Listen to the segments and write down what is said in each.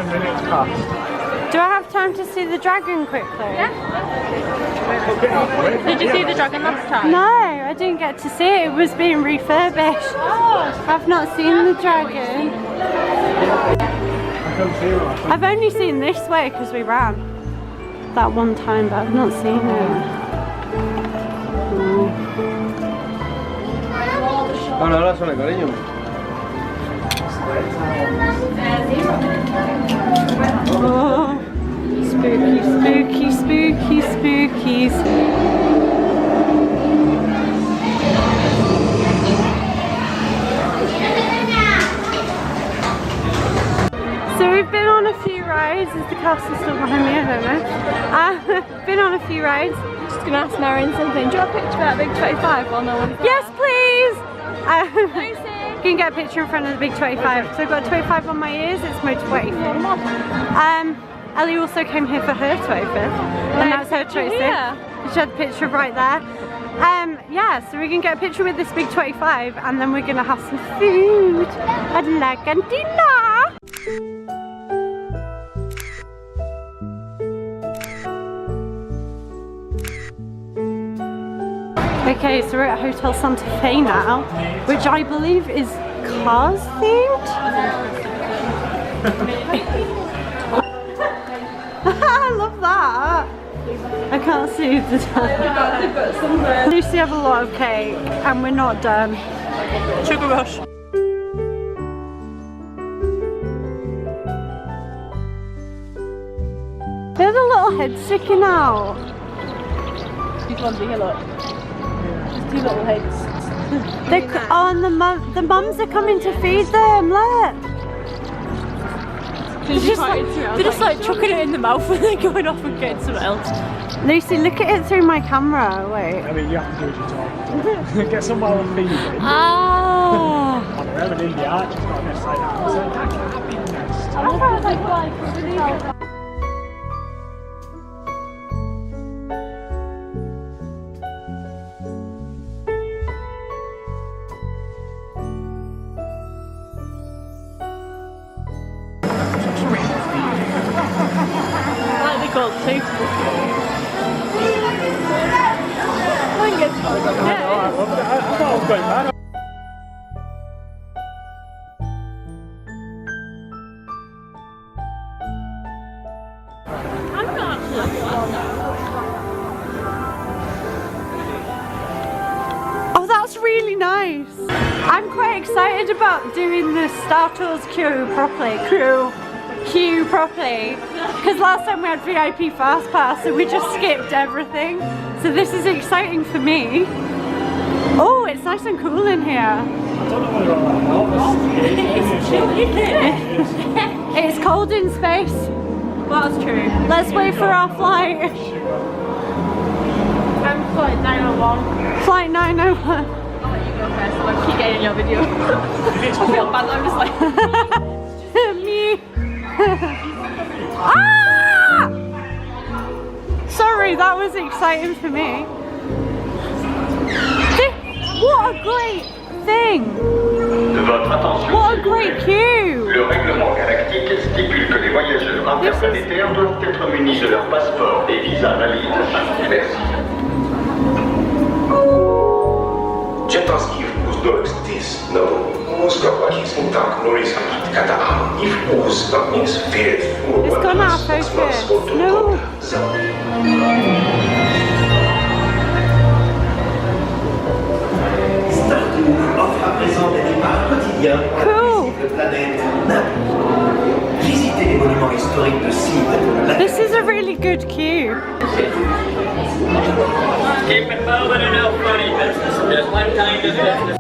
minutes past. Do I have time to see the dragon quickly? Yeah. Did you see the dragon last time? No, I didn't get to see it. It was being refurbished. Oh. I've not seen the dragon. I've only seen this way because we ran that one time, but I've not seen it. Oh no, that's what I got in you. Oh, spooky, spooky, spooky, spookies. So we've been on a few rides. Is the castle still behind me? I don't know. Been on a few rides. Just gonna ask Naren something. Do you want a picture about Big 25 while no one's there? Yes, please! Lucy! You can get a picture in front of the Big 25. So I've got 25 on my ears, it's my 25th. Ellie also came here for her 25th, and that's her choice. She had a picture right there. Yeah, so we can get a picture with this Big 25, and then we're gonna have some food at La Cantina. Okay, so we're at Hotel Santa Fe now, which I believe is Cars themed. I love that. I can't see the time. Lucy have a lot of cake and we're not done. Sugar rush. There's a little head sticking out. These ones here, look. Just two little heads. Oh, and the mums are coming to feed them, look. They're just like chucking it in the mouth and then going off and getting something else. Lucy, look at it through my camera. Wait. I mean, you have to do as you talk. Get somewhere on feeding. Oh. I remember in the arch, it's got a nest like that. I was like, that can't be a nest. Called too. I thought I was going mad. Oh, that's really nice. I'm quite excited about doing the Star Tours queue properly. Because last time we had VIP Fast Pass, so we just skipped everything. So this is exciting for me. Oh, it's nice and cool in here. I don't know whether I'm It's cold in space. Well, that's true. Let's wait for our flight. I'm flight 901. Flight 901. I'll let you go first, so I keep getting in your video. I feel bad, I'm just like... Me. Ah! Sorry, that was exciting for me. What a great thing! What a great queue! Le règlement galactique stipule que les voyageurs interplanétaires doivent être munis de leur passeport et visa valide. Merci. Czetanski wpóz do Ekstis, no, łaski są tak, no jest kata i wpóz tam jest wielki. It's gone out of focus. No. Startour offre à présent des départs quotidiens pour la planète Nabu. Visitez les monuments historiques de Sid. This is a really good queue. Keep it moving enough, buddy. Just one kind of business.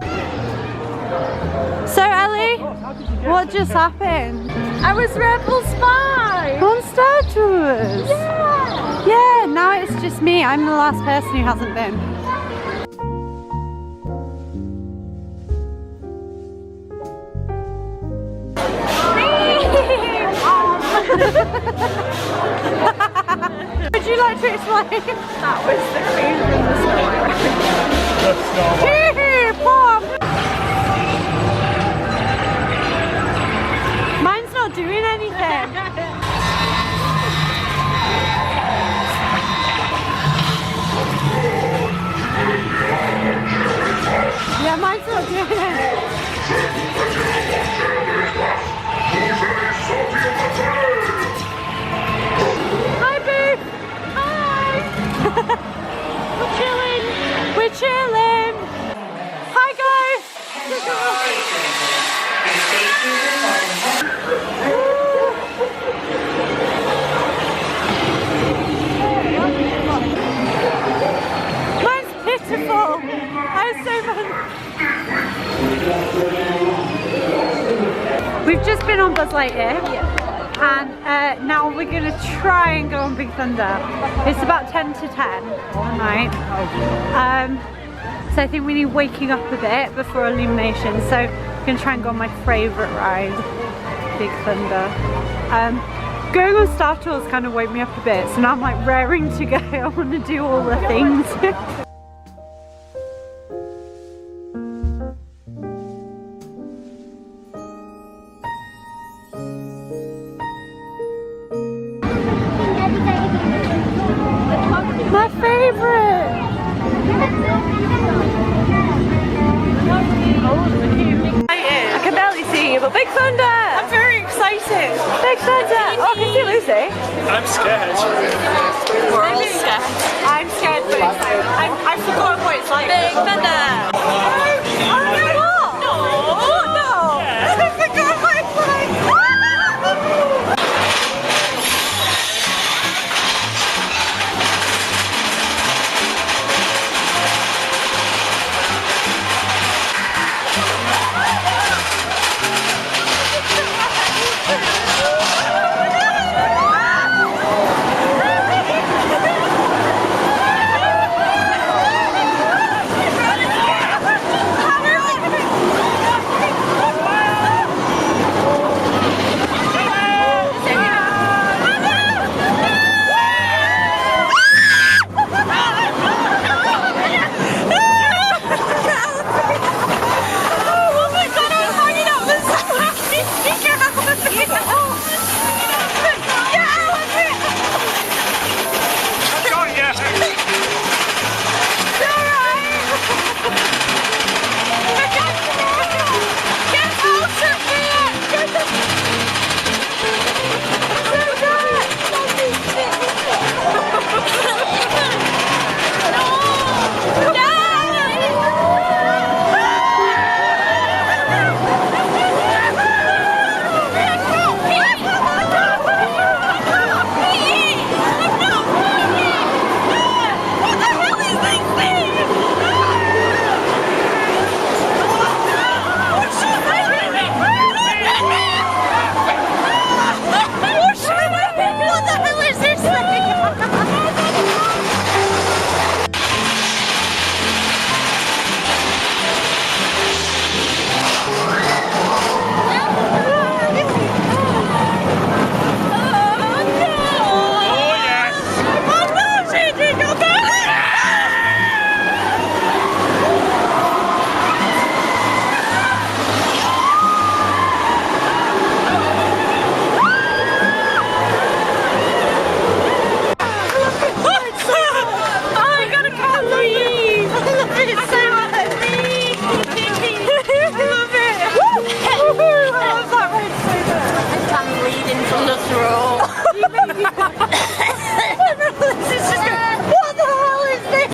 So Ellie, what just happened? I was Rebel Spy! On Star Tours? Yeah! Yeah, now it's just me. I'm the last person who hasn't been. Would you like to explain? That was the cruiser in the snow. Pop! Mine's not doing anything. Yeah, mine's not doing it. Hi, Boo. Hi. We're chilling. We're chilling. Hi, guys. Mine's pitiful. I'm so bad. We've just been on Buzz Lightyear, and now we're going to try and go on Big Thunder. It's about 10 to 10 tonight. So I think we need waking up a bit before Illumination. So I'm going to try and go on my favourite ride, Big Thunder. Going on Star Tours kind of woke me up a bit, so now I'm like raring to go. I want to do all the things. My favorite! I can barely see you, but Big Thunder! I'm very excited! Big Thunder! Oh, I can see Lucy. I'm scared. We're all scared. I'm scared but excited. I've forgotten what it's like. Big Thunder! I'm bleeding from the throat.